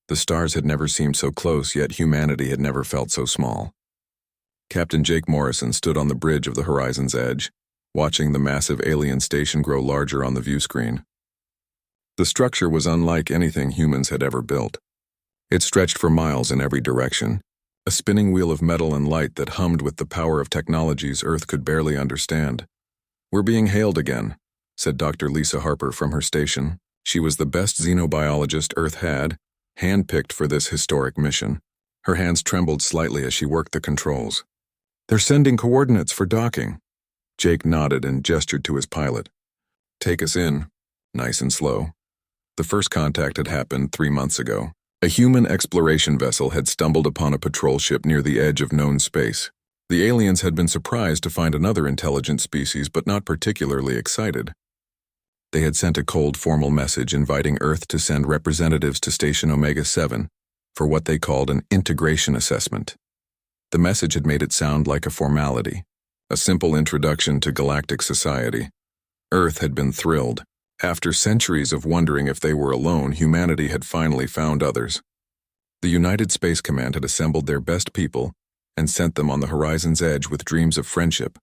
The stars had never seemed so close, yet humanity had never felt so small. Captain Jake Morrison stood on the bridge of the horizon's edge, watching the massive alien station grow larger on the view screen. The structure was unlike anything humans had ever built. It stretched for miles in every direction, a spinning wheel of metal and light that hummed with the power of technologies Earth could barely understand. "We're being hailed again," said Dr. Lisa Harper from her station. She was the best xenobiologist Earth had, handpicked for this historic mission. Her hands trembled slightly as she worked the controls. "They're sending coordinates for docking." Jake nodded and gestured to his pilot. "Take us in, nice and slow." The first contact had happened 3 months ago. A human exploration vessel had stumbled upon a patrol ship near the edge of known space. The aliens had been surprised to find another intelligent species, but not particularly excited. They had sent a cold, formal message inviting Earth to send representatives to Station Omega-7 for what they called an integration assessment. The message had made it sound like a formality, a simple introduction to galactic society. Earth had been thrilled. After centuries of wondering if they were alone, humanity had finally found others. The United Space Command had assembled their best people and sent them on the horizon's edge with dreams of friendship,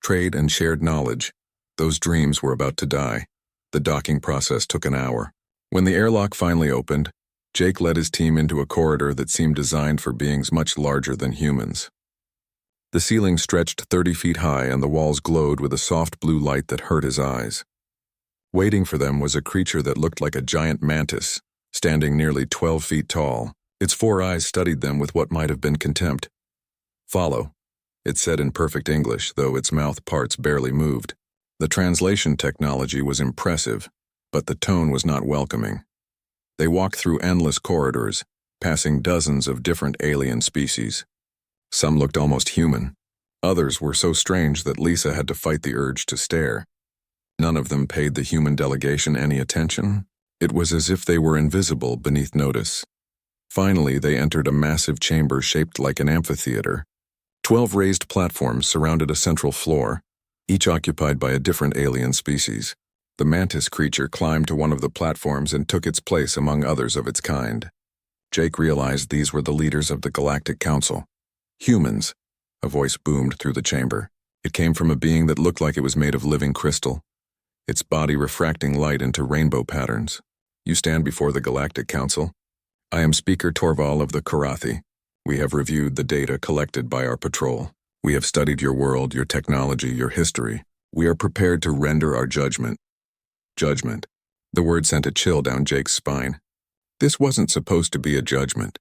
trade, and shared knowledge. Those dreams were about to die. The docking process took an hour. When the airlock finally opened, Jake led his team into a corridor that seemed designed for beings much larger than humans. The ceiling stretched 30 feet high and the walls glowed with a soft blue light that hurt his eyes. Waiting for them was a creature that looked like a giant mantis, standing nearly 12 feet tall. Its 4 eyes studied them with what might have been contempt. "Follow," it said in perfect English, though its mouth parts barely moved. The translation technology was impressive, but the tone was not welcoming. They walked through endless corridors, passing dozens of different alien species. Some looked almost human. Others were so strange that Lisa had to fight the urge to stare. None of them paid the human delegation any attention. It was as if they were invisible beneath notice. Finally, they entered a massive chamber shaped like an amphitheater. 12 raised platforms surrounded a central floor, each occupied by a different alien species. The mantis creature climbed to one of the platforms and took its place among others of its kind. Jake realized these were the leaders of the Galactic Council. "Humans," a voice boomed through the chamber. It came from a being that looked like it was made of living crystal, its body refracting light into rainbow patterns. "You stand before the Galactic Council. I am Speaker Torval of the Karathi. We have reviewed the data collected by our patrol. We have studied your world, your technology, your history. We are prepared to render our judgment." Judgment. The word sent a chill down Jake's spine. This wasn't supposed to be a judgment.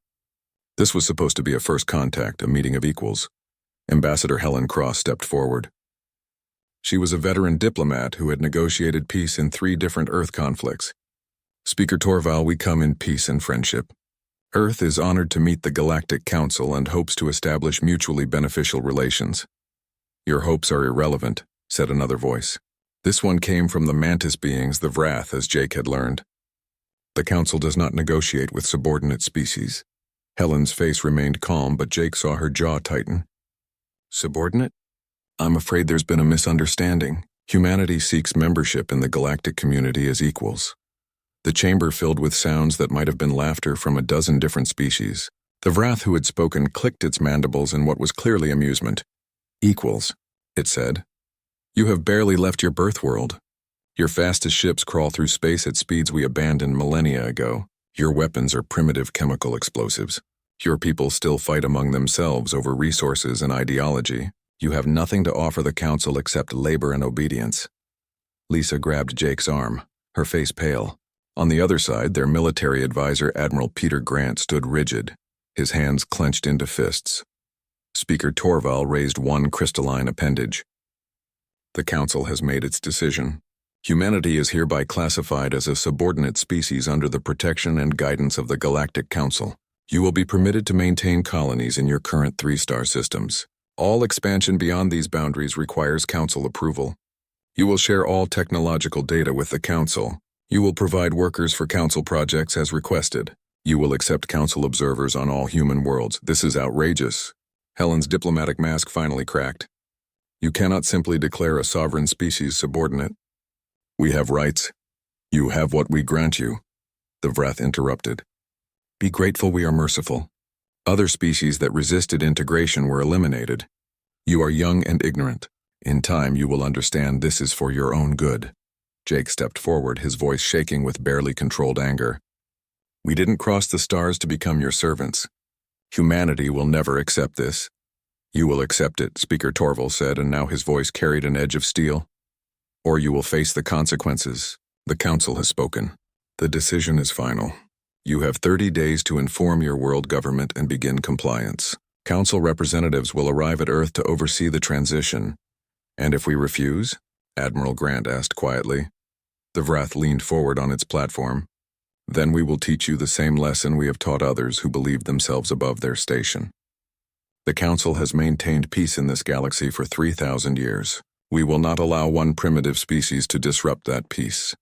This was supposed to be a first contact, a meeting of equals. Ambassador Helen Cross stepped forward. She was a veteran diplomat who had negotiated peace in 3 different Earth conflicts. "Speaker Torval, we come in peace and friendship. Earth is honored to meet the Galactic Council and hopes to establish mutually beneficial relations." "Your hopes are irrelevant," said another voice. This one came from the mantis beings, the Vrath, as Jake had learned. "The Council does not negotiate with subordinate species." Helen's face remained calm, but Jake saw her jaw tighten. "Subordinate? I'm afraid there's been a misunderstanding. Humanity seeks membership in the galactic community as equals." The chamber filled with sounds that might have been laughter from a dozen different species. The Vrath who had spoken clicked its mandibles in what was clearly amusement. "Equals," it said. "You have barely left your birth world. Your fastest ships crawl through space at speeds we abandoned millennia ago. Your weapons are primitive chemical explosives. Your people still fight among themselves over resources and ideology. You have nothing to offer the Council except labor and obedience." Lisa grabbed Jake's arm, her face pale. On the other side, their military advisor, Admiral Peter Grant, stood rigid, his hands clenched into fists. Speaker Torval raised one crystalline appendage. "The Council has made its decision. Humanity is hereby classified as a subordinate species under the protection and guidance of the Galactic Council. You will be permitted to maintain colonies in your current 3-star systems. All expansion beyond these boundaries requires Council approval. You will share all technological data with the Council. You will provide workers for Council projects as requested. You will accept Council observers on all human worlds." "This is outrageous." Helen's diplomatic mask finally cracked. "You cannot simply declare a sovereign species subordinate." "We have rights. You have what we grant you," the Vrath interrupted. Be grateful we are merciful. Other species that resisted integration were eliminated. You are young and ignorant. In time you will understand this is for your own good." Jake stepped forward, his voice shaking with barely controlled anger. "We didn't cross the stars to become your servants. Humanity will never accept this." "You will accept it," Speaker Torval said, and now his voice carried an edge of steel. "Or you will face the consequences. The Council has spoken. The decision is final. You have 30 days to inform your world government and begin compliance. Council representatives will arrive at Earth to oversee the transition. And if we refuse?" Admiral Grant asked quietly. The Vrath leaned forward on its platform. "Then we will teach you the same lesson we have taught others who believed themselves above their station. The Council has maintained peace in this galaxy for 3,000 years. We will not allow one primitive species to disrupt that peace."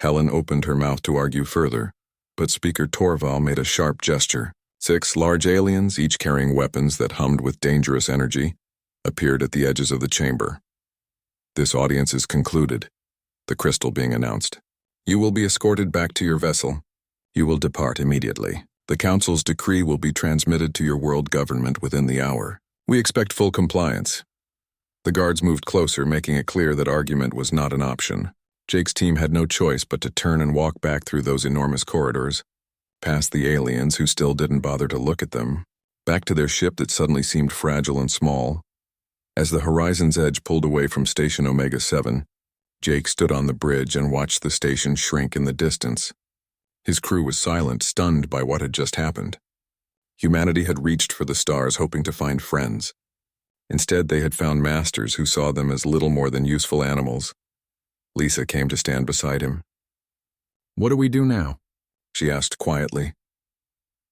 Helen opened her mouth to argue further, but Speaker Torval made a sharp gesture. 6 large aliens, each carrying weapons that hummed with dangerous energy, appeared at the edges of the chamber. "This audience is concluded," the crystal being announced. "You will be escorted back to your vessel. You will depart immediately. The Council's decree will be transmitted to your world government within the hour. We expect full compliance." The guards moved closer, making it clear that argument was not an option. Jake's team had no choice but to turn and walk back through those enormous corridors, past the aliens who still didn't bother to look at them, back to their ship that suddenly seemed fragile and small. As the horizon's edge pulled away from Station Omega-7, Jake stood on the bridge and watched the station shrink in the distance. His crew was silent, stunned by what had just happened. Humanity had reached for the stars, hoping to find friends. Instead, they had found masters who saw them as little more than useful animals. Lisa came to stand beside him. "What do we do now?" she asked quietly.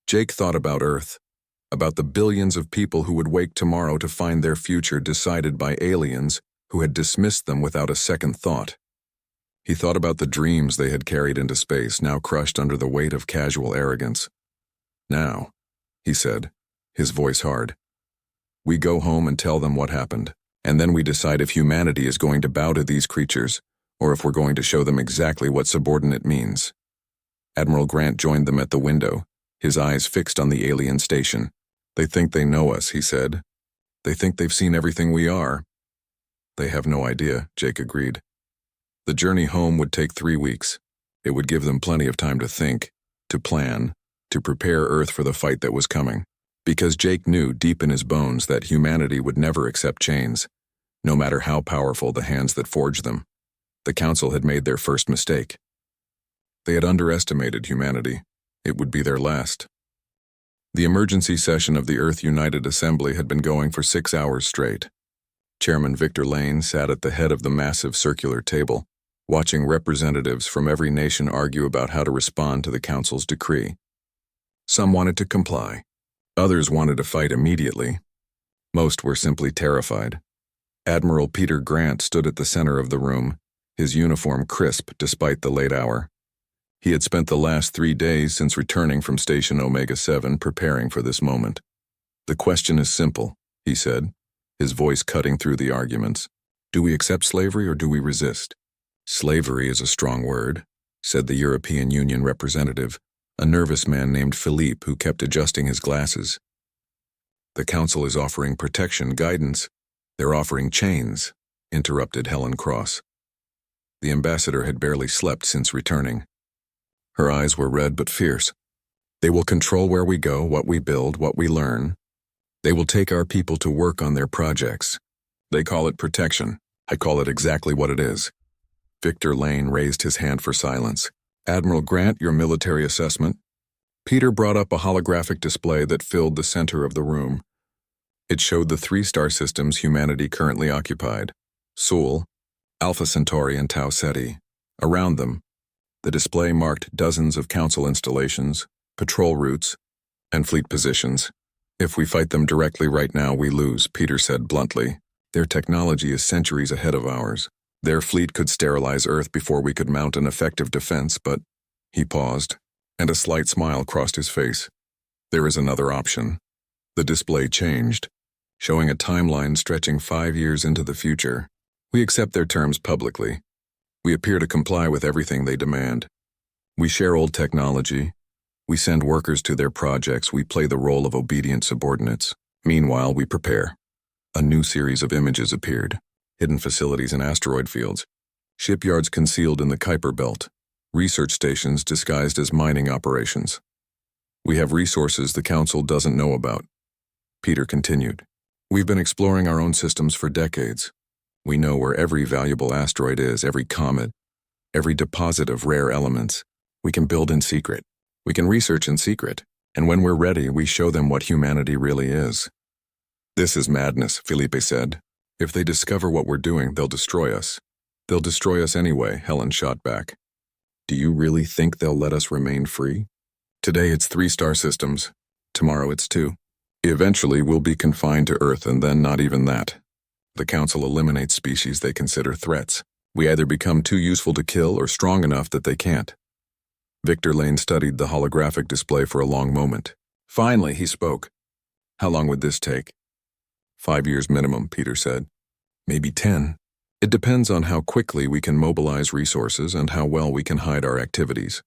Jake thought about Earth, about the billions of people who would wake tomorrow to find their future decided by aliens who had dismissed them without a second thought. He thought about the dreams they had carried into space, now crushed under the weight of casual arrogance. "Now," he said, his voice hard, "we go home and tell them what happened, and then we decide if humanity is going to bow to these creatures, or if we're going to show them exactly what subordinate means." Admiral Grant joined them at the window, his eyes fixed on the alien station. "They think they know us," he said. "They think they've seen everything we are." "They have no idea," Jake agreed. The journey home would take 3 weeks. It would give them plenty of time to think, to plan, to prepare Earth for the fight that was coming. Because Jake knew deep in his bones that humanity would never accept chains, no matter how powerful the hands that forged them. The Council had made their first mistake. They had underestimated humanity. It would be their last. The emergency session of the Earth United Assembly had been going for 6 hours straight. Chairman Victor Lane sat at the head of the massive circular table, watching representatives from every nation argue about how to respond to the Council's decree. Some wanted to comply. Others wanted to fight immediately. Most were simply terrified. Admiral Peter Grant stood at the center of the room, his uniform crisp despite the late hour. He had spent the last 3 days since returning from Station Omega-7 preparing for this moment. "The question is simple," he said, his voice cutting through the arguments. "Do we accept slavery or do we resist?" "Slavery is a strong word," said the European Union representative, a nervous man named Philippe who kept adjusting his glasses. "The Council is offering protection, guidance. They're offering chains," interrupted Helen Cross. The ambassador had barely slept since returning. Her eyes were red but fierce. "They will control where we go, what we build, what we learn. They will take our people to work on their projects. They call it protection. I call it exactly what it is." Victor Lane raised his hand for silence. "Admiral Grant, your military assessment." Peter brought up a holographic display that filled the center of the room. It showed the 3 star systems humanity currently occupied: Sol, Alpha Centauri, and Tau Ceti. Around them, the display marked dozens of Council installations, patrol routes, and fleet positions. "If we fight them directly right now, we lose," Peter said bluntly. "Their technology is centuries ahead of ours. Their fleet could sterilize Earth before we could mount an effective defense, but—" He paused, and a slight smile crossed his face. "There is another option." The display changed, showing a timeline stretching 5 years into the future. "We accept their terms publicly. We appear to comply with everything they demand. We share old technology. We send workers to their projects. We play the role of obedient subordinates. Meanwhile, we prepare. A new series of images appeared. Hidden facilities in asteroid fields. Shipyards concealed in the Kuiper Belt. Research stations disguised as mining operations. We have resources the Council doesn't know about. Peter continued. We've been exploring our own systems for decades. We know where every valuable asteroid is, every comet, every deposit of rare elements. We can build in secret. We can research in secret. And when we're ready, we show them what humanity really is. This is madness, Felipe said. If they discover what we're doing, they'll destroy us. They'll destroy us anyway, Helen shot back. Do you really think they'll let us remain free? Today it's 3 star systems. Tomorrow it's 2. Eventually we'll be confined to Earth, and then not even that. The Council eliminates species they consider threats. We either become too useful to kill or strong enough that they can't. Victor Lane studied the holographic display for a long moment. Finally, he spoke. How long would this take? 5 years minimum, Peter said. Maybe 10. It depends on how quickly we can mobilize resources and how well we can hide our activities.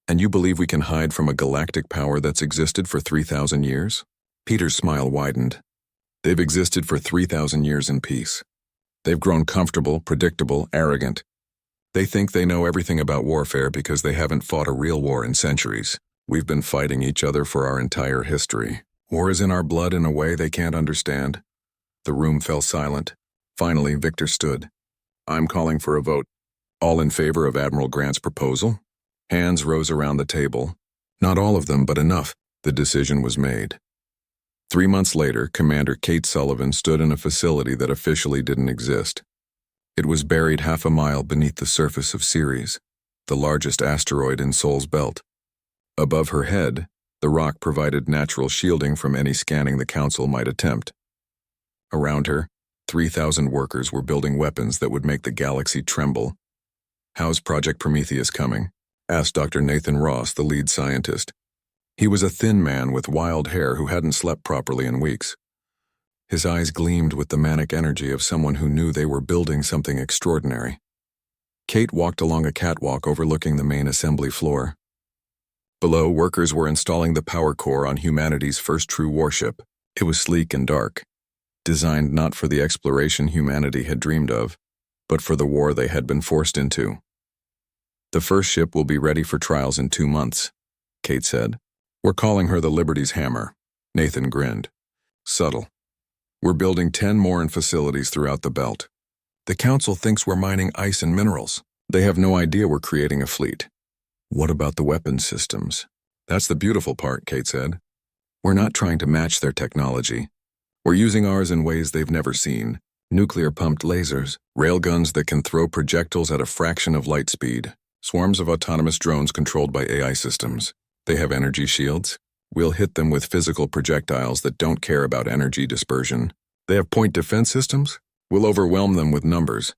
And you believe we can hide from a galactic power that's existed for 3,000 years? Peter's smile widened. They've existed for 3,000 years in peace. They've grown comfortable, predictable, arrogant. They think they know everything about warfare because they haven't fought a real war in centuries. We've been fighting each other for our entire history. War is in our blood in a way they can't understand. The room fell silent. Finally, Victor stood. I'm calling for a vote. All in favor of Admiral Grant's proposal? Hands rose around the table. Not all of them, but enough. The decision was made. 3 months later, Commander Kate Sullivan stood in a facility that officially didn't exist. It was buried half a mile beneath the surface of Ceres, the largest asteroid in Sol's belt. Above her head, the rock provided natural shielding from any scanning the Council might attempt. Around her, 3,000 workers were building weapons that would make the galaxy tremble. How's Project Prometheus coming? Asked Dr. Nathan Ross, the lead scientist. He was a thin man with wild hair who hadn't slept properly in weeks. His eyes gleamed with the manic energy of someone who knew they were building something extraordinary. Kate walked along a catwalk overlooking the main assembly floor. Below, workers were installing the power core on humanity's first true warship. It was sleek and dark, designed not for the exploration humanity had dreamed of, but for the war they had been forced into. The first ship will be ready for trials in 2 months, Kate said. We're calling her the Liberty's Hammer. Nathan grinned. Subtle. We're building 10 more in facilities throughout the belt. The Council thinks we're mining ice and minerals. They have no idea we're creating a fleet. What about the weapons systems? That's the beautiful part, Kate said. We're not trying to match their technology. We're using ours in ways they've never seen. Nuclear-pumped lasers, railguns that can throw projectiles at a fraction of light speed, swarms of autonomous drones controlled by AI systems. They have energy shields. We'll hit them with physical projectiles that don't care about energy dispersion. They have point defense systems. We'll overwhelm them with numbers.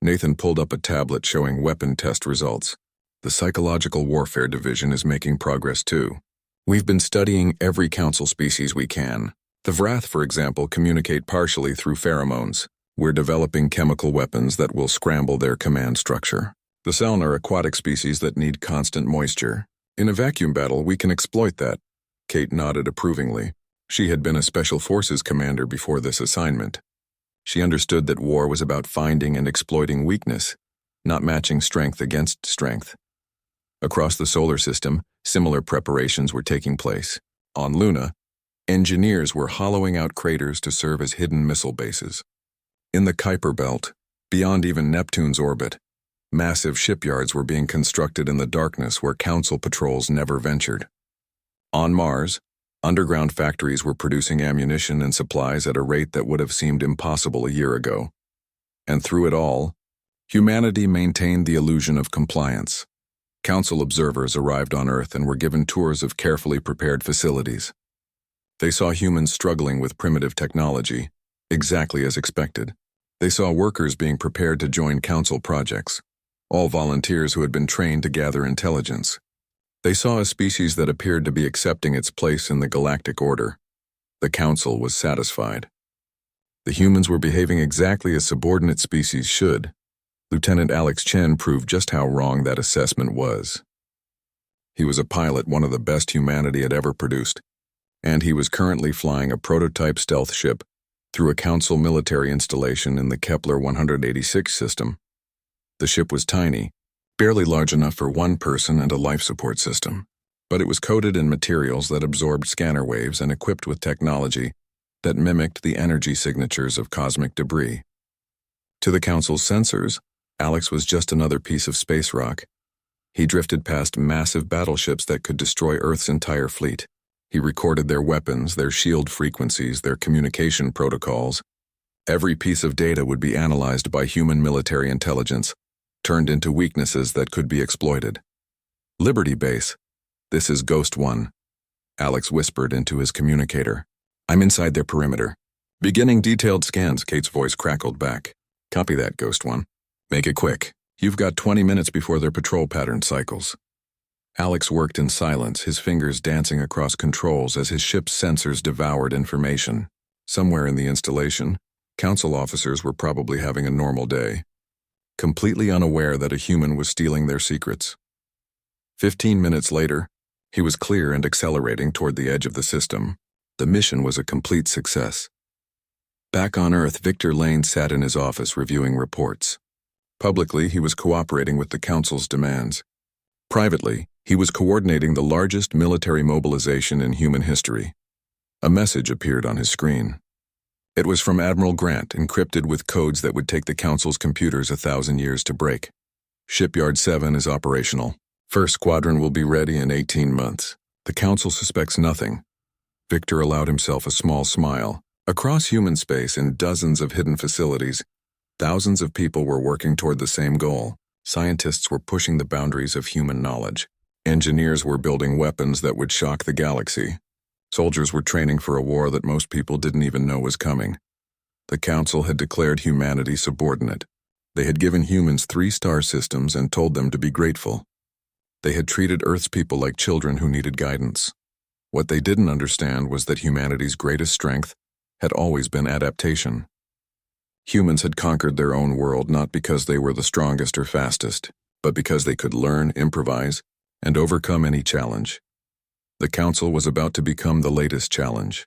Nathan pulled up a tablet showing weapon test results. The Psychological Warfare Division is making progress too. We've been studying every Council species we can. The Vrath, for example, communicate partially through pheromones. We're developing chemical weapons that will scramble their command structure. The Seln are aquatic species that need constant moisture. In a vacuum battle, we can exploit that. Kate nodded approvingly. She had been a Special Forces commander before this assignment. She understood that war was about finding and exploiting weakness, not matching strength against strength. Across the solar system, similar preparations were taking place. On Luna, engineers were hollowing out craters to serve as hidden missile bases. In the Kuiper Belt, beyond even Neptune's orbit, massive shipyards were being constructed in the darkness where Council patrols never ventured. On Mars, underground factories were producing ammunition and supplies at a rate that would have seemed impossible a year ago. And through it all, humanity maintained the illusion of compliance. Council observers arrived on Earth and were given tours of carefully prepared facilities. They saw humans struggling with primitive technology, exactly as expected. They saw workers being prepared to join Council projects, all volunteers who had been trained to gather intelligence. They saw a species that appeared to be accepting its place in the galactic order. The Council was satisfied. The humans were behaving exactly as subordinate species should. Lieutenant Alex Chen proved just how wrong that assessment was. He was a pilot, one of the best humanity had ever produced, and he was currently flying a prototype stealth ship through a Council military installation in the Kepler 186 system. The ship was tiny, barely large enough for one person and a life support system, but it was coated in materials that absorbed scanner waves and equipped with technology that mimicked the energy signatures of cosmic debris. To the Council's sensors, Alex was just another piece of space rock. He drifted past massive battleships that could destroy Earth's entire fleet. He recorded their weapons, their shield frequencies, their communication protocols. Every piece of data would be analyzed by human military intelligence, turned into weaknesses that could be exploited. Liberty Base. This is Ghost One, Alex whispered into his communicator. I'm inside their perimeter. Beginning detailed scans, Kate's voice crackled back. Copy that, Ghost One. Make it quick. You've got 20 minutes before their patrol pattern cycles. Alex worked in silence, his fingers dancing across controls as his ship's sensors devoured information. Somewhere in the installation, Council officers were probably having a normal day, completely unaware that a human was stealing their secrets. 15 minutes later, he was clear and accelerating toward the edge of the system. The mission was a complete success. Back on Earth, Victor Lane sat in his office reviewing reports. Publicly, he was cooperating with the Council's demands. Privately, he was coordinating the largest military mobilization in human history. A message appeared on his screen. It was from Admiral Grant, encrypted with codes that would take the Council's computers 1,000 years to break. Shipyard 7 is operational. First squadron will be ready in 18 months. The Council suspects nothing. Victor allowed himself a small smile. Across human space, in dozens of hidden facilities, thousands of people were working toward the same goal. Scientists were pushing the boundaries of human knowledge. Engineers were building weapons that would shock the galaxy. Soldiers were training for a war that most people didn't even know was coming. The Council had declared humanity subordinate. They had given humans 3 star systems and told them to be grateful. They had treated Earth's people like children who needed guidance. What they didn't understand was that humanity's greatest strength had always been adaptation. Humans had conquered their own world not because they were the strongest or fastest, but because they could learn, improvise, and overcome any challenge. The Council was about to become the latest challenge.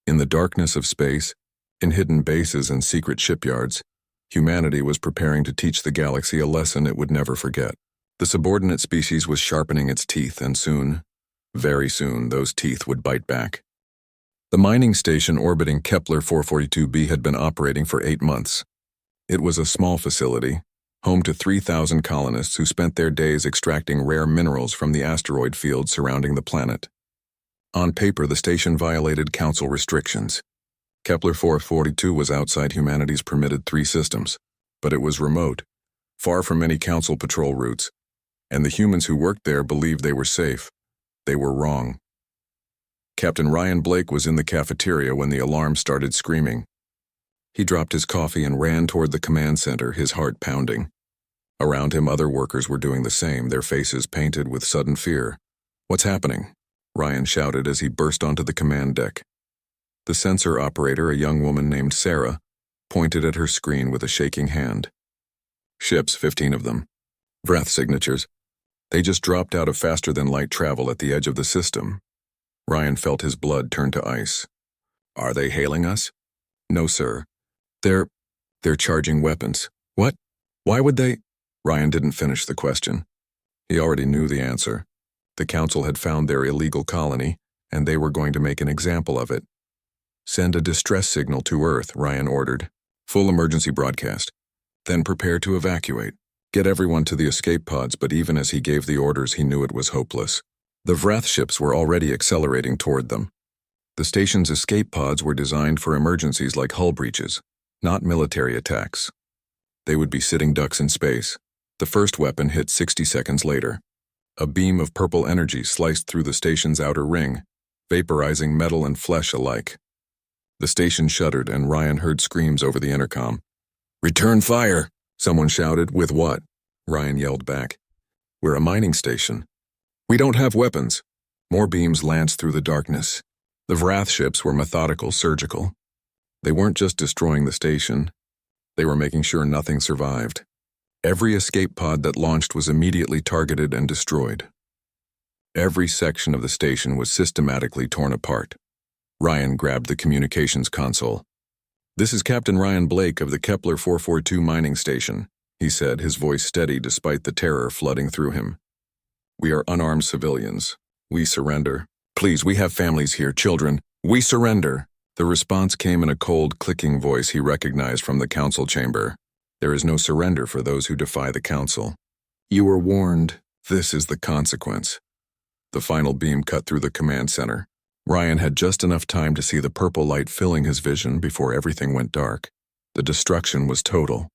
In the darkness of space, in hidden bases and secret shipyards, humanity was preparing to teach the galaxy a lesson it would never forget. The subordinate species was sharpening its teeth, and soon, very soon, those teeth would bite back. The mining station orbiting Kepler 442b had been operating for 8 months. It was a small facility, home to 3,000 colonists who spent their days extracting rare minerals from the asteroid field surrounding the planet. On paper, the station violated Council restrictions. Kepler 442 was outside humanity's permitted 3 systems, but it was remote, far from any Council patrol routes, and the humans who worked there believed they were safe. They were wrong. Captain Ryan Blake was in the cafeteria when the alarm started screaming. He dropped his coffee and ran toward the command center, his heart pounding. Around him, other workers were doing the same, their faces painted with sudden fear. "What's happening?" Ryan shouted as he burst onto the command deck. The sensor operator, a young woman named Sarah, pointed at her screen with a shaking hand. "Ships, 15 of them. Wrath signatures. They just dropped out of faster-than-light travel at the edge of the system." Ryan felt his blood turn to ice. "Are they hailing us?" "No, sir. They're charging weapons." "What? Why would they?" Ryan didn't finish the question. He already knew the answer. The Council had found their illegal colony, and they were going to make an example of it. "Send a distress signal to Earth," Ryan ordered. "Full emergency broadcast. Then prepare to evacuate. Get everyone to the escape pods," but even as he gave the orders, he knew it was hopeless. The Wrath ships were already accelerating toward them. The station's escape pods were designed for emergencies like hull breaches, not military attacks. They would be sitting ducks in space. The first weapon hit 60 seconds later. A beam of purple energy sliced through the station's outer ring, vaporizing metal and flesh alike. The station shuddered, and Ryan heard screams over the intercom. "Return fire!" someone shouted. "With what?" Ryan yelled back. "We're a mining station. We don't have weapons." More beams lanced through the darkness. The Wrath ships were methodical, surgical. They weren't just destroying the station. They were making sure nothing survived. Every escape pod that launched was immediately targeted and destroyed. Every section of the station was systematically torn apart. Ryan grabbed the communications console. "This is Captain Ryan Blake of the Kepler 442 mining station," he said, his voice steady despite the terror flooding through him. "We are unarmed civilians. We surrender. Please, we have families here, children. We surrender." The response came in a cold, clicking voice he recognized from the council chamber. "There is no surrender for those who defy the council. You were warned. This is the consequence." The final beam cut through the command center. Ryan had just enough time to see the purple light filling his vision before everything went dark. The destruction was total.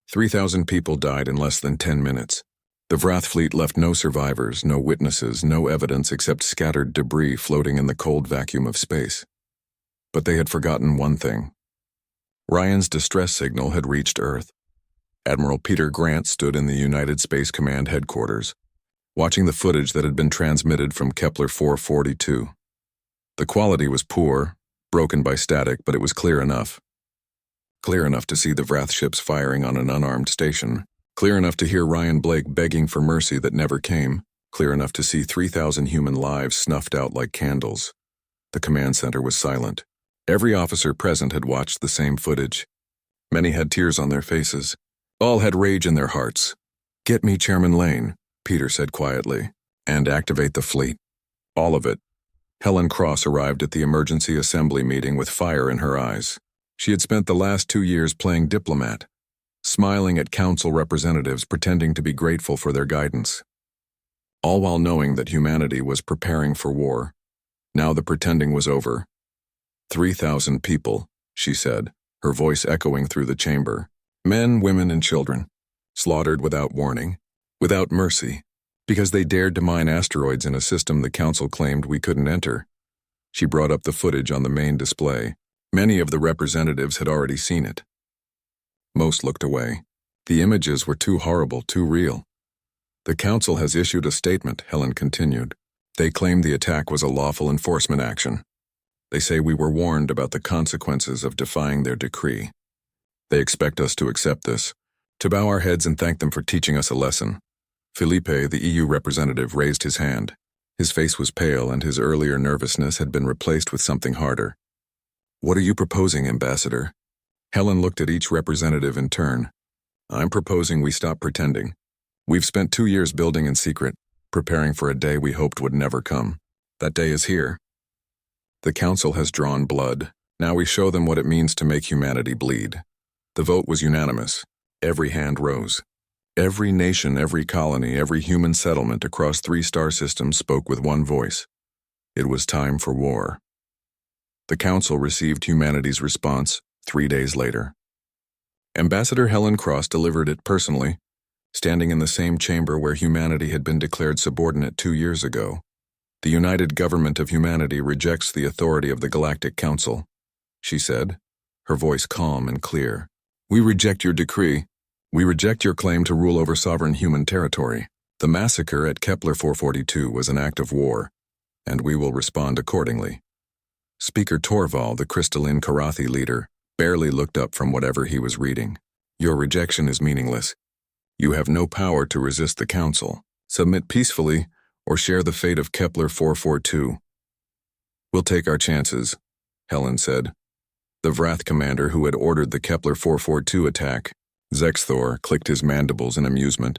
3,000 people died in less than 10 minutes. The Vrath fleet left no survivors, no witnesses, no evidence except scattered debris floating in the cold vacuum of space. But they had forgotten one thing. Ryan's distress signal had reached Earth. Admiral Peter Grant stood in the United Space Command headquarters, watching the footage that had been transmitted from Kepler 442. The quality was poor, broken by static, but it was clear enough. Clear enough to see the Vrath ships firing on an unarmed station. Clear enough to hear Ryan Blake begging for mercy that never came. Clear enough to see 3,000 human lives snuffed out like candles. The command center was silent. Every officer present had watched the same footage. Many had tears on their faces. All had rage in their hearts. "Get me Chairman Lane," Peter said quietly, "and activate the fleet. All of it." Helen Cross arrived at the emergency assembly meeting with fire in her eyes. She had spent the last 2 years playing diplomat, smiling at council representatives pretending to be grateful for their guidance. All while knowing that humanity was preparing for war. Now the pretending was over. 3,000 people, she said, her voice echoing through the chamber. Men, women, and children. Slaughtered without warning, without mercy. Because they dared to mine asteroids in a system the council claimed we couldn't enter. She brought up the footage on the main display. Many of the representatives had already seen it. Most looked away. The images were too horrible, too real. "The council has issued a statement," Helen continued. "They claim the attack was a lawful enforcement action. They say we were warned about the consequences of defying their decree. They expect us to accept this, to bow our heads and thank them for teaching us a lesson." Felipe, the EU representative, raised his hand. His face was pale and his earlier nervousness had been replaced with something harder. "What are you proposing, Ambassador?" Helen looked at each representative in turn. "I'm proposing we stop pretending. We've spent 2 years building in secret, preparing for a day we hoped would never come. That day is here. The council has drawn blood. Now we show them what it means to make humanity bleed." The vote was unanimous. Every hand rose. Every nation, every colony, every human settlement across 3 star systems spoke with one voice. It was time for war. The council received humanity's response 3 days later. Ambassador Helen Cross delivered it personally, standing in the same chamber where humanity had been declared subordinate 2 years ago. "The United Government of Humanity rejects the authority of the Galactic Council," she said, her voice calm and clear. "We reject your decree. We reject your claim to rule over sovereign human territory. The massacre at Kepler 442 was an act of war, and we will respond accordingly." Speaker Torval, the crystalline Karathi leader, barely looked up from whatever he was reading. "Your rejection is meaningless. You have no power to resist the council. Submit peacefully or share the fate of Kepler 442. "We'll take our chances," Helen said. The Vrath commander who had ordered the Kepler 442 attack, Zexthor, clicked his mandibles in amusement.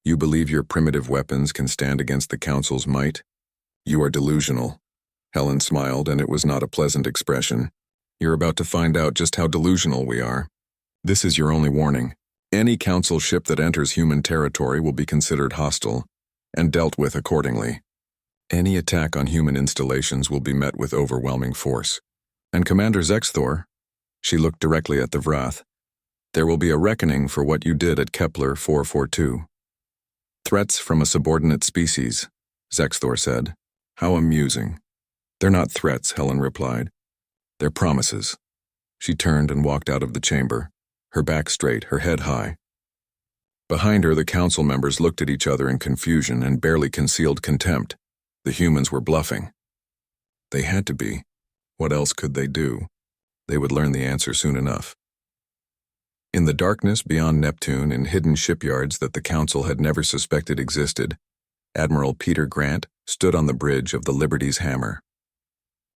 "You believe your primitive weapons can stand against the council's might? You are delusional." Helen smiled, and it was not a pleasant expression. "You're about to find out just how delusional we are. This is your only warning. Any council ship that enters human territory will be considered hostile and dealt with accordingly. Any attack on human installations will be met with overwhelming force. And Commander Zexthor," she looked directly at the Vrath, "there will be a reckoning for what you did at Kepler 442. "Threats from a subordinate species," Zexthor said. "How amusing." "They're not threats," Helen replied. "They're promises." She turned and walked out of the chamber, her back straight, her head high. Behind her, the council members looked at each other in confusion and barely concealed contempt. The humans were bluffing. They had to be. What else could they do? They would learn the answer soon enough. In the darkness beyond Neptune, in hidden shipyards that the council had never suspected existed, Admiral Peter Grant, stood on the bridge of the Liberty's Hammer.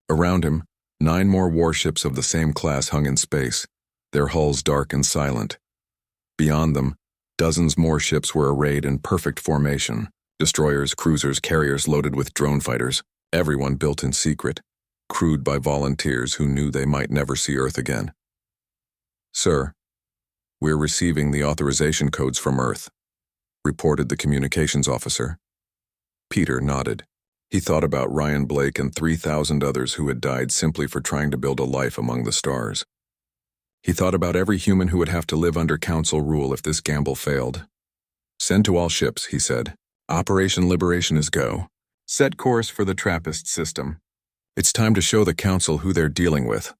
Around him, 9 more warships of the same class hung in space, their hulls dark and silent. Beyond them, dozens more ships were arrayed in perfect formation, destroyers, cruisers, carriers loaded with drone fighters, everyone built in secret, crewed by volunteers who knew they might never see Earth again. "Sir, we're receiving the authorization codes from Earth," reported the communications officer. Peter nodded. He thought about Ryan Blake and 3,000 others who had died simply for trying to build a life among the stars. He thought about every human who would have to live under Council rule if this gamble failed. "Send to all ships," he said. "Operation Liberation is go. Set course for the Trappist system. It's time to show the Council who they're dealing with."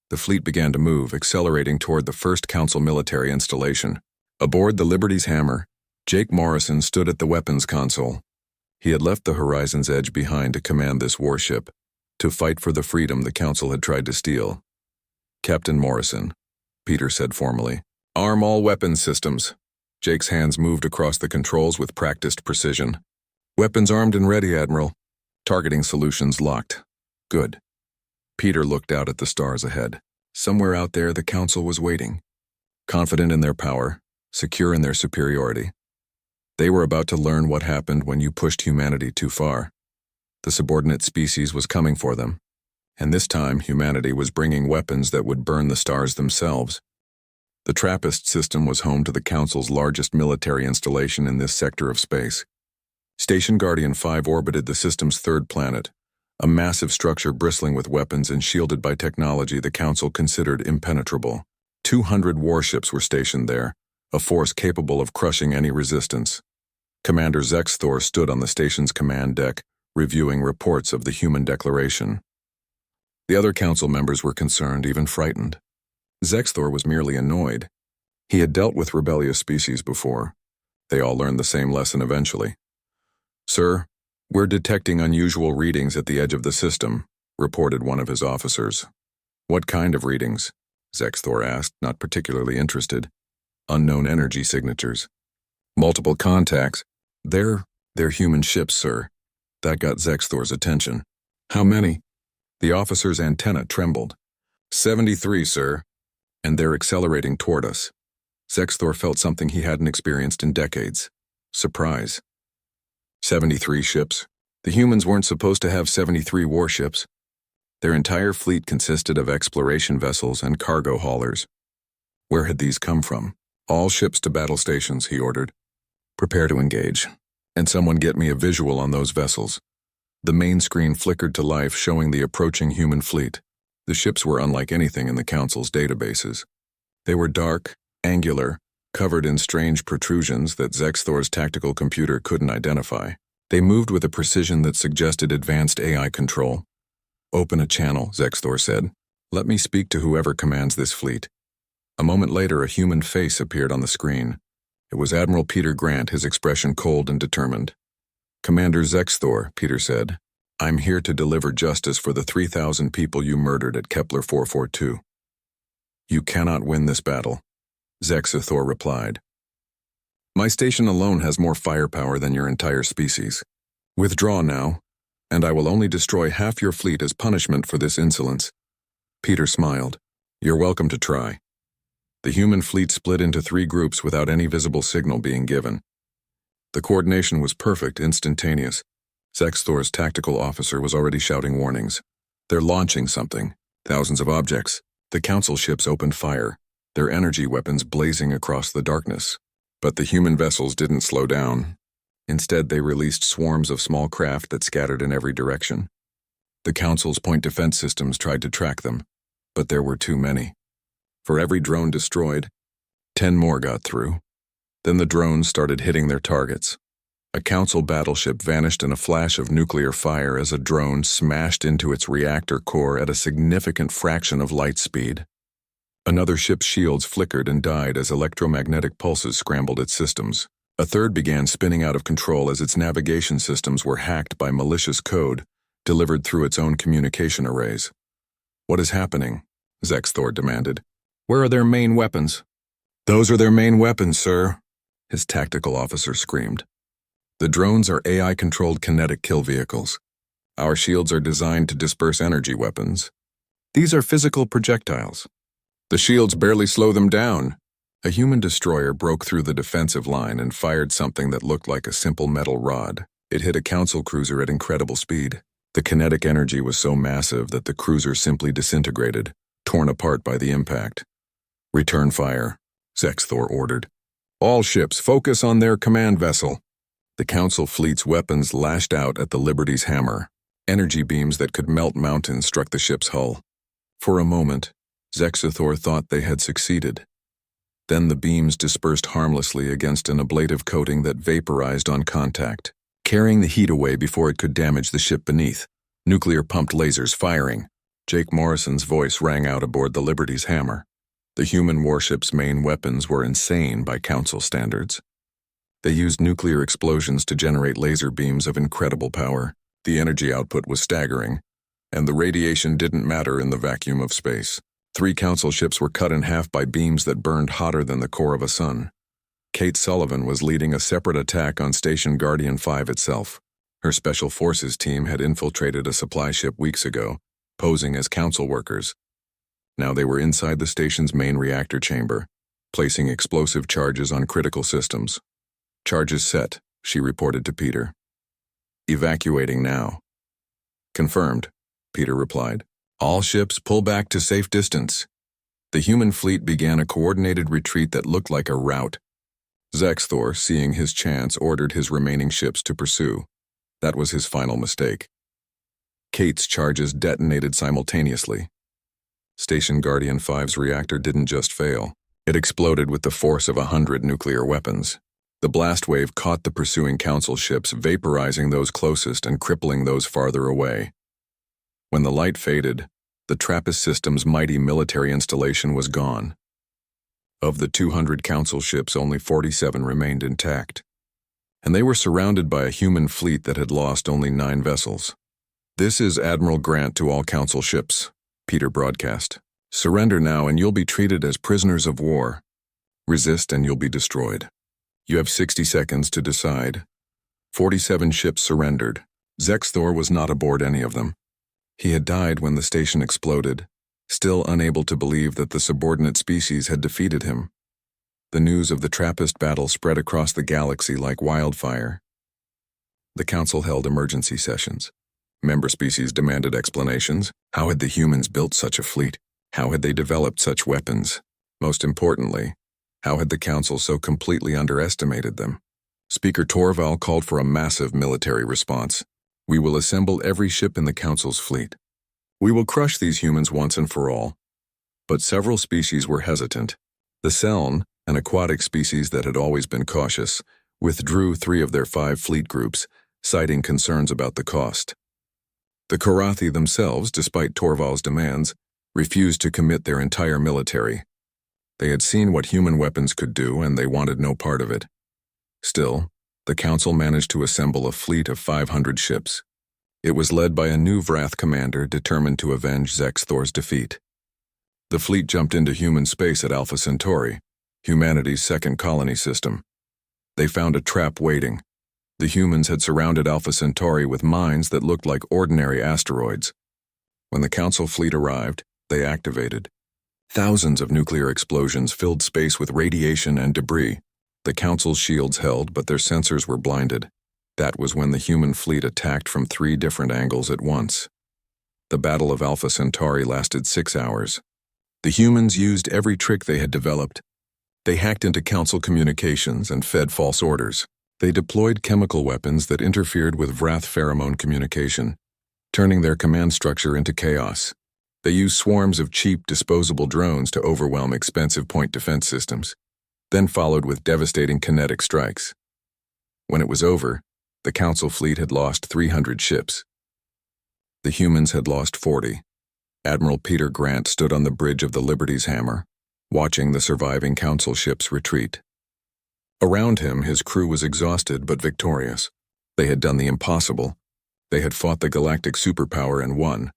The fleet began to move, accelerating toward the first Council military installation. Aboard the Liberty's Hammer, Jake Morrison stood at the weapons console. He had left the Horizon's Edge behind to command this warship, to fight for the freedom the Council had tried to steal. "Captain Morrison," Peter said formally, "arm all weapons systems." Jake's hands moved across the controls with practiced precision. "Weapons armed and ready, Admiral. Targeting solutions locked." "Good." Peter looked out at the stars ahead. Somewhere out there, the Council was waiting, confident in their power, secure in their superiority. They were about to learn what happened when you pushed humanity too far. The subordinate species was coming for them, and this time humanity was bringing weapons that would burn the stars themselves. The Trappist system was home to the Council's largest military installation in this sector of space. Station Guardian 5 orbited the system's third planet, a massive structure bristling with weapons and shielded by technology the Council considered impenetrable. 200 warships were stationed there, a force capable of crushing any resistance. Commander Zexthor stood on the station's command deck, reviewing reports of the Human Declaration. The other Council members were concerned, even frightened. Zexthor was merely annoyed. He had dealt with rebellious species before. They all learned the same lesson eventually. "Sir, we're detecting unusual readings at the edge of the system," reported one of his officers. "What kind of readings?" Zexthor asked, not particularly interested. "Unknown energy signatures. Multiple contacts. They're human ships, sir." That got Zexthor's attention. "How many?" The officer's antenna trembled. 73, sir. And they're accelerating toward us." Zexthor felt something he hadn't experienced in decades. Surprise. 73 ships. The humans weren't supposed to have 73 warships. Their entire fleet consisted of exploration vessels and cargo haulers. Where had these come from? "All ships to battle stations," he ordered. "Prepare to engage. And someone get me a visual on those vessels." The main screen flickered to life, showing the approaching human fleet. The ships were unlike anything in the Council's databases. They were dark, angular, covered in strange protrusions that Zexthor's tactical computer couldn't identify. They moved with a precision that suggested advanced AI control. "Open a channel," Zexthor said. "Let me speak to whoever commands this fleet." A moment later, a human face appeared on the screen. It was Admiral Peter Grant, his expression cold and determined. "Commander Zexthor," Peter said, "I'm here to deliver justice for the 3,000 people you murdered at Kepler 442. "You cannot win this battle," Zexthor replied. "My station alone has more firepower than your entire species. Withdraw now, and I will only destroy half your fleet as punishment for this insolence." Peter smiled. "You're welcome to try." The human fleet split into 3 groups without any visible signal being given. The coordination was perfect, instantaneous. Zexthor's tactical officer was already shouting warnings. "They're launching something. Thousands of objects." The Council ships opened fire, their energy weapons blazing across the darkness. But the human vessels didn't slow down. Instead, they released swarms of small craft that scattered in every direction. The Council's point defense systems tried to track them, but there were too many. For every drone destroyed, 10 more got through. Then the drones started hitting their targets. A Council battleship vanished in a flash of nuclear fire as a drone smashed into its reactor core at a significant fraction of light speed. Another ship's shields flickered and died as electromagnetic pulses scrambled its systems. A third began spinning out of control as its navigation systems were hacked by malicious code delivered through its own communication arrays. "What is happening?" Zexthor demanded. "Where are their main weapons?" "Those are their main weapons, sir," his tactical officer screamed. The drones are AI-controlled kinetic kill vehicles. Our shields are designed to disperse energy weapons. These are physical projectiles. The shields barely slow them down. A human destroyer broke through the defensive line and fired something that looked like a simple metal rod. It hit a council cruiser at incredible speed. The kinetic energy was so massive that the cruiser simply disintegrated, torn apart by the impact. "Return fire," Zexthor ordered. "All ships focus on their command vessel." The council fleet's weapons lashed out at the Liberty's hammer. Energy beams that could melt mountains struck the ship's hull. For a moment, Zexthor thought they had succeeded. Then the beams dispersed harmlessly against an ablative coating that vaporized on contact, carrying the heat away before it could damage the ship beneath. Nuclear-pumped lasers firing. Jake Morrison's voice rang out aboard the Liberty's hammer. The human warship's main weapons were insane by council standards. They used nuclear explosions to generate laser beams of incredible power. The energy output was staggering, and the radiation didn't matter in the vacuum of space. 3 council ships were cut in half by beams that burned hotter than the core of a sun. Kate Sullivan was leading a separate attack on Station Guardian 5 itself. Her Special Forces team had infiltrated a supply ship weeks ago, posing as council workers. Now they were inside the station's main reactor chamber, placing explosive charges on critical systems. "Charges set," she reported to Peter. "Evacuating now." "Confirmed," Peter replied. "All ships pull back to safe distance." The human fleet began a coordinated retreat that looked like a rout. Zexthor, seeing his chance, ordered his remaining ships to pursue. That was his final mistake. Kate's charges detonated simultaneously. Station Guardian 5's reactor didn't just fail. It exploded with the force of 100 nuclear weapons. The blast wave caught the pursuing council ships, vaporizing those closest and crippling those farther away. When the light faded, the TRAPPIST system's mighty military installation was gone. Of the 200 council ships, only 47 remained intact. And they were surrounded by a human fleet that had lost only 9 vessels. "This is Admiral Grant to all council ships," Peter broadcast. "Surrender now and you'll be treated as prisoners of war. Resist and you'll be destroyed. You have 60 seconds to decide." 47 ships surrendered. Zexthor was not aboard any of them. He had died when the station exploded, still unable to believe that the subordinate species had defeated him. The news of the TRAPPIST battle spread across the galaxy like wildfire. The council held emergency sessions. Member species demanded explanations. How had the humans built such a fleet? How had they developed such weapons? Most importantly, how had the council so completely underestimated them? Speaker Torval called for a massive military response. "We will assemble every ship in the council's fleet. We will crush these humans once and for all." But several species were hesitant. The Seln, an aquatic species that had always been cautious, withdrew 3 of their 5 fleet groups, citing concerns about the cost. The Korathi themselves, despite Torval's demands, refused to commit their entire military. They had seen what human weapons could do, and they wanted no part of it. Still, the council managed to assemble a fleet of 500 ships. It was led by a new Vrath commander determined to avenge Zexthor's defeat. The fleet jumped into human space at Alpha Centauri, humanity's second colony system. They found a trap waiting. The humans had surrounded Alpha Centauri with mines that looked like ordinary asteroids. When the council fleet arrived, they activated. Thousands of nuclear explosions filled space with radiation and debris. The council's shields held, but their sensors were blinded. That was when the human fleet attacked from 3 different angles at once. The Battle of Alpha Centauri lasted 6 hours. The humans used every trick they had developed. They hacked into council communications and fed false orders. They deployed chemical weapons that interfered with Vrath pheromone communication, turning their command structure into chaos. They used swarms of cheap, disposable drones to overwhelm expensive point defense systems, then followed with devastating kinetic strikes. When it was over, the council fleet had lost 300 ships. The humans had lost 40. Admiral Peter Grant stood on the bridge of the Liberty's hammer, watching the surviving council ships retreat. Around him, his crew was exhausted but victorious. They had done the impossible. They had fought the galactic superpower and won.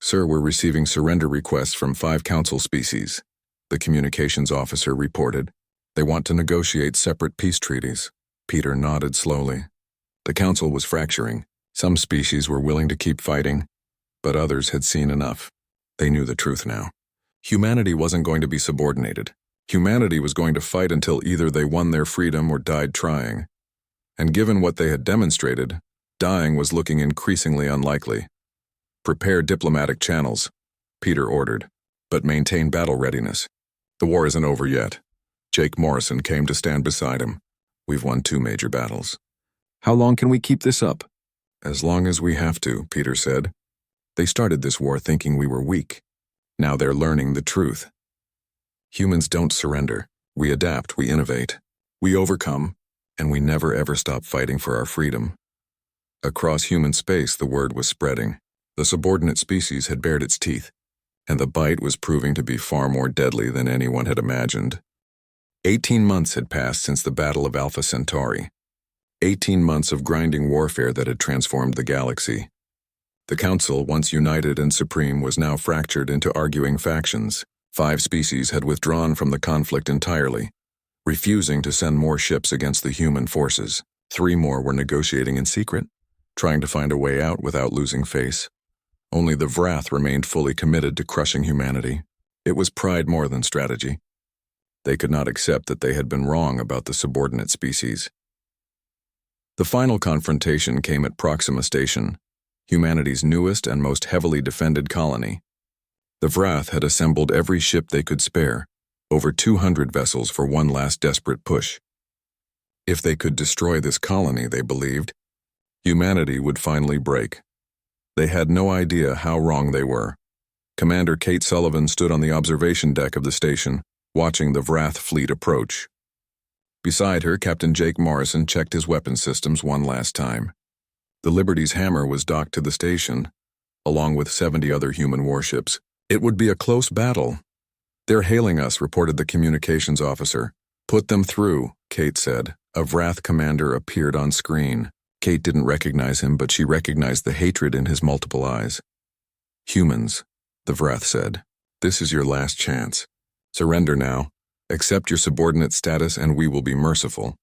"Sir, we're receiving surrender requests from 5 council species," the communications officer reported. "They want to negotiate separate peace treaties." Peter nodded slowly. The council was fracturing. Some species were willing to keep fighting, but others had seen enough. They knew the truth now. Humanity wasn't going to be subordinated. Humanity was going to fight until either they won their freedom or died trying. And given what they had demonstrated, dying was looking increasingly unlikely. "Prepare diplomatic channels," Peter ordered, "but maintain battle readiness. The war isn't over yet." Jake Morrison came to stand beside him. "We've won 2 major battles." "How long can we keep this up?" "As long as we have to," Peter said. "They started this war thinking we were weak. Now they're learning the truth. Humans don't surrender. We adapt, we innovate, we overcome, and we never ever stop fighting for our freedom." Across human space, the word was spreading. The subordinate species had bared its teeth, and the bite was proving to be far more deadly than anyone had imagined. 18 months had passed since the Battle of Alpha Centauri. 18 months of grinding warfare that had transformed the galaxy. The Council, once united and supreme, was now fractured into arguing factions. 5 species had withdrawn from the conflict entirely, refusing to send more ships against the human forces. 3 more were negotiating in secret, trying to find a way out without losing face. Only the Vrath remained fully committed to crushing humanity. It was pride more than strategy. They could not accept that they had been wrong about the subordinate species. The final confrontation came at Proxima Station, humanity's newest and most heavily defended colony. The Vrath had assembled every ship they could spare, over 200 vessels for one last desperate push. If they could destroy this colony, they believed, humanity would finally break. They had no idea how wrong they were. Commander Kate Sullivan stood on the observation deck of the station, watching the Vrath fleet approach. Beside her, Captain Jake Morrison checked his weapon systems one last time. The Liberty's hammer was docked to the station, along with 70 other human warships. "It would be a close battle." "They're hailing us," reported the communications officer. "Put them through," Kate said. A Vrath commander appeared on screen. Kate didn't recognize him, but she recognized the hatred in his multiple eyes. "Humans," the Vrath said, "this is your last chance. Surrender now. Accept your subordinate status and we will be merciful."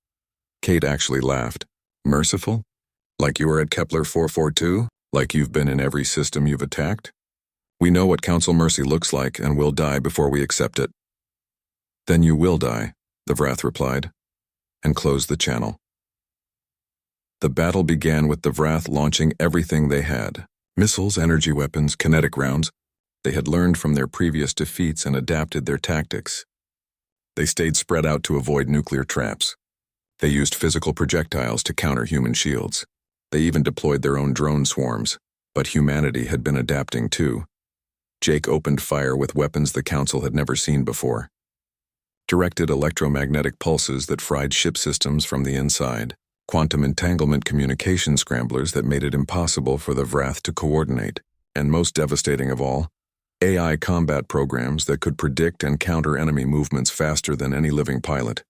Kate actually laughed. "Merciful? Like you were at Kepler 442? Like you've been in every system you've attacked? We know what Council mercy looks like and we'll die before we accept it." "Then you will die," the Vrath replied, and closed the channel. The battle began with the Vrath launching everything they had. Missiles, energy weapons, kinetic rounds. They had learned from their previous defeats and adapted their tactics. They stayed spread out to avoid nuclear traps. They used physical projectiles to counter human shields. They even deployed their own drone swarms, but humanity had been adapting too. Jake opened fire with weapons the Council had never seen before. Directed electromagnetic pulses that fried ship systems from the inside. Quantum entanglement communication scramblers that made it impossible for the Vrath to coordinate. And most devastating of all, AI combat programs that could predict and counter enemy movements faster than any living pilot.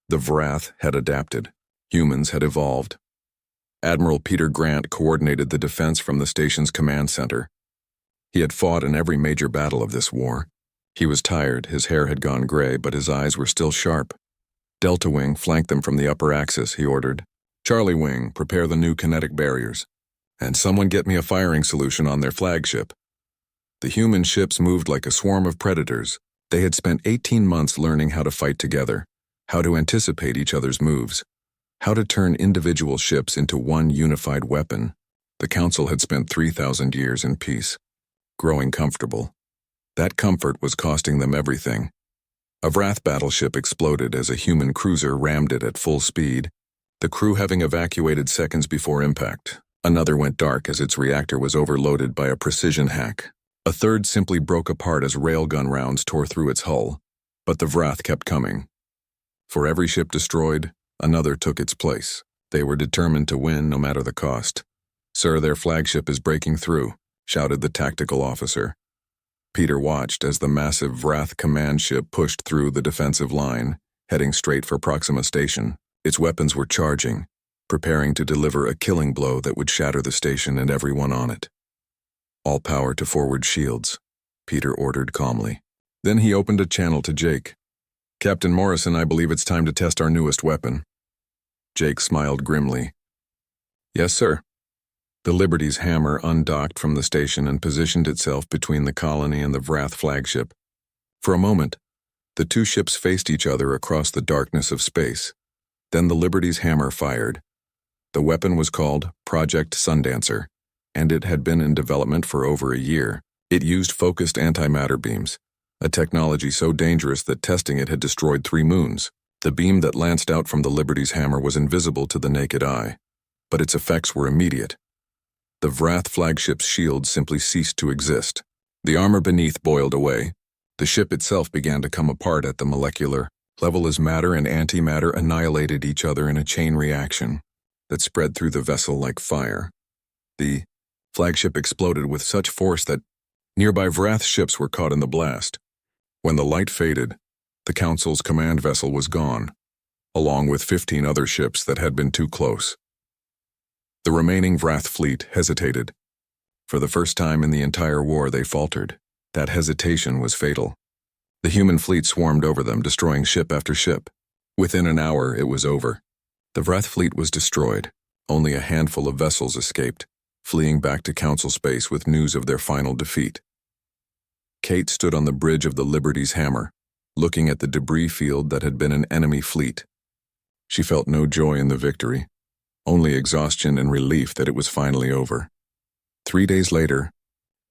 The Vrath had adapted. Humans had evolved. Admiral Peter Grant coordinated the defense from the station's command center. He had fought in every major battle of this war. He was tired, his hair had gone gray, but his eyes were still sharp. "Delta Wing, flank them from the upper axis," he ordered. "Charlie Wing, prepare the new kinetic barriers. And someone get me a firing solution on their flagship." The human ships moved like a swarm of predators. They had spent 18 months learning how to fight together, how to anticipate each other's moves, how to turn individual ships into one unified weapon. The Council had spent 3,000 years in peace, growing comfortable. That comfort was costing them everything. A Vrath battleship exploded as a human cruiser rammed it at full speed, the crew having evacuated seconds before impact. Another went dark as its reactor was overloaded by a precision hack. A third simply broke apart as railgun rounds tore through its hull. But the Vrath kept coming. For every ship destroyed, another took its place. They were determined to win no matter the cost. "Sir, their flagship is breaking through," shouted the tactical officer. Peter watched as the massive Vrath command ship pushed through the defensive line, heading straight for Proxima Station. Its weapons were charging, preparing to deliver a killing blow that would shatter the station and everyone on it. "All power to forward shields," Peter ordered calmly. Then he opened a channel to Jake. "Captain Morrison, I believe it's time to test our newest weapon." Jake smiled grimly. Yes, sir. The Liberty's hammer undocked from the station and positioned itself between the colony and the Vrath flagship. For a moment, the two ships faced each other across the darkness of space. Then the Liberty's hammer fired. The weapon was called Project Sundancer, and it had been in development for over a year. It used focused antimatter beams, a technology so dangerous that testing it had destroyed 3 moons. The beam that lanced out from the Liberty's hammer was invisible to the naked eye, but its effects were immediate. The Vrath flagship's shield simply ceased to exist. The armor beneath boiled away. The ship itself began to come apart at the molecular level as matter and antimatter annihilated each other in a chain reaction that spread through the vessel like fire. The flagship exploded with such force that nearby Vrath ships were caught in the blast. When the light faded, the Council's command vessel was gone, along with 15 other ships that had been too close. The remaining Vrath fleet hesitated. For the first time in the entire war, they faltered. That hesitation was fatal. The human fleet swarmed over them, destroying ship after ship. Within an hour, it was over. The Vrath fleet was destroyed. Only a handful of vessels escaped, fleeing back to Council space with news of their final defeat. Kate stood on the bridge of the Liberty's hammer, looking at the debris field that had been an enemy fleet. She felt no joy in the victory, only exhaustion and relief that it was finally over. 3 days later,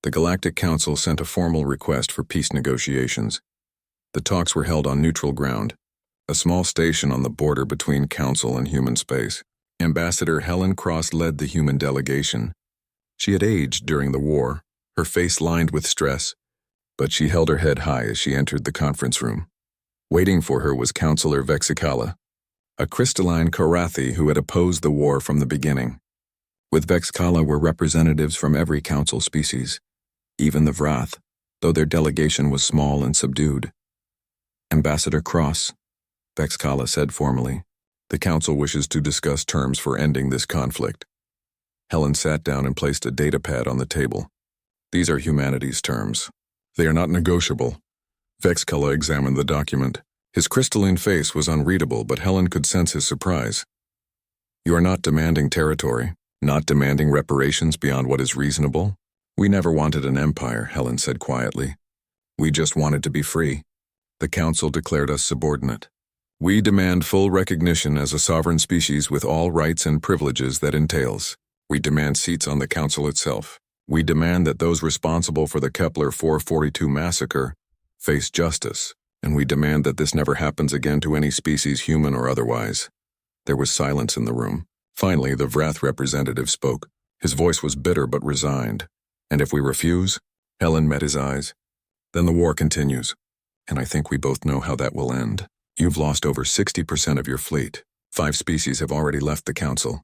the Galactic Council sent a formal request for peace negotiations. The talks were held on neutral ground, a small station on the border between Council and human space. Ambassador Helen Cross led the human delegation. She had aged during the war, her face lined with stress, but she held her head high as she entered the conference room. Waiting for her was Counselor Vexicala, a crystalline Karathi who had opposed the war from the beginning. With Vexicala were representatives from every Council species, even the Vrath, though their delegation was small and subdued. Ambassador Cross, Vexicala said formally, the Council wishes to discuss terms for ending this conflict. Helen sat down and placed a datapad on the table. These are humanity's terms. They are not negotiable. Vexicala examined the document. His crystalline face was unreadable, but Helen could sense his surprise. You are not demanding territory, not demanding reparations beyond what is reasonable. We never wanted an empire, Helen said quietly. We just wanted to be free. The Council declared us subordinate. We demand full recognition as a sovereign species with all rights and privileges that entails. We demand seats on the Council itself. We demand that those responsible for the Kepler 442 massacre face justice, and we demand that this never happens again to any species, human or otherwise. There was silence in the room. Finally, the Vrath representative spoke. His voice was bitter but resigned. And if we refuse? Helen met his eyes. Then the war continues. And I think we both know how that will end. You've lost over 60% of your fleet. 5 species have already left the Council.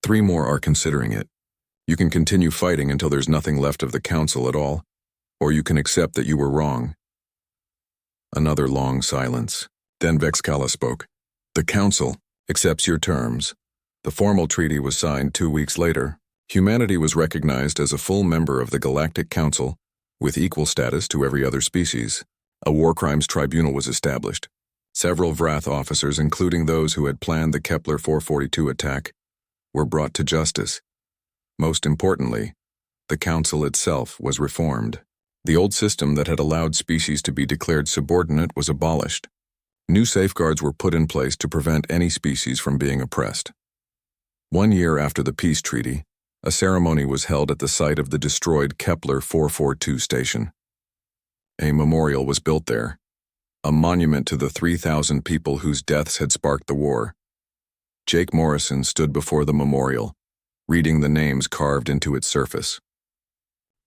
3 more are considering it. You can continue fighting until there's nothing left of the Council at all, or you can accept that you were wrong. Another long silence. Then Vexicala spoke. The Council accepts your terms. The formal treaty was signed 2 weeks later. Humanity was recognized as a full member of the Galactic Council, with equal status to every other species. A war crimes tribunal was established. Several Vrath officers, including those who had planned the Kepler 442 attack, were brought to justice. Most importantly, the Council itself was reformed. The old system that had allowed species to be declared subordinate was abolished. New safeguards were put in place to prevent any species from being oppressed. 1 year after the peace treaty, a ceremony was held at the site of the destroyed Kepler 442 station. A memorial was built there, a monument to the 3,000 people whose deaths had sparked the war. Jake Morrison stood before the memorial, reading the names carved into its surface.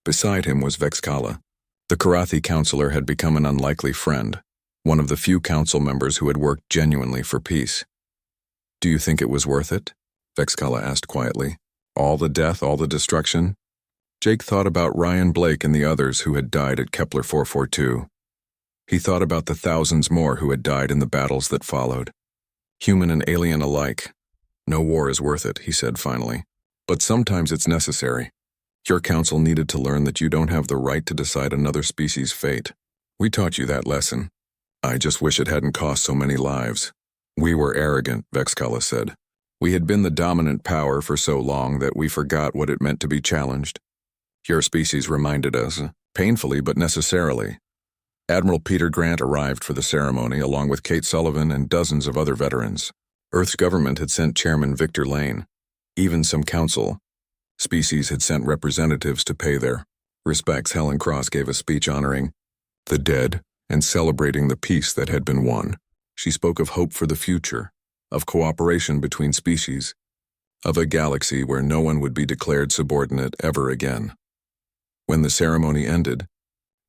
Beside him was Vexicala. The Karathi counselor had become an unlikely friend, one of the few council members who had worked genuinely for peace. Do you think it was worth it? Vexicala asked quietly. All the death, all the destruction? Jake thought about Ryan Blake and the others who had died at Kepler 442. He thought about the thousands more who had died in the battles that followed. Human and alien alike. No war is worth it, he said finally. But sometimes it's necessary. Your council needed to learn that you don't have the right to decide another species' fate. We taught you that lesson. I just wish it hadn't cost so many lives. We were arrogant, Vexicala said. We had been the dominant power for so long that we forgot what it meant to be challenged. Your species reminded us, painfully but necessarily. Admiral Peter Grant arrived for the ceremony along with Kate Sullivan and dozens of other veterans. Earth's government had sent Chairman Victor Lane, even some council. Species had sent representatives to pay their respects. Helen Cross gave a speech honoring the dead and celebrating the peace that had been won. She spoke of hope for the future, of cooperation between species, of a galaxy where no one would be declared subordinate ever again. When the ceremony ended,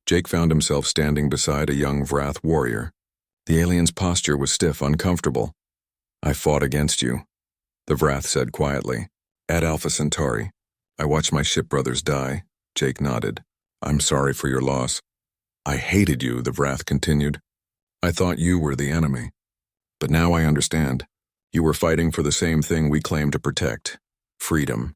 Jake found himself standing beside a young Vrath warrior. The alien's posture was stiff, uncomfortable. "I fought against you," the Vrath said quietly. "At Alpha Centauri. I watched my ship brothers die." Jake nodded. "I'm sorry for your loss." "I hated you," the Vrath continued. "I thought you were the enemy. But now I understand. You were fighting for the same thing we claim to protect: freedom."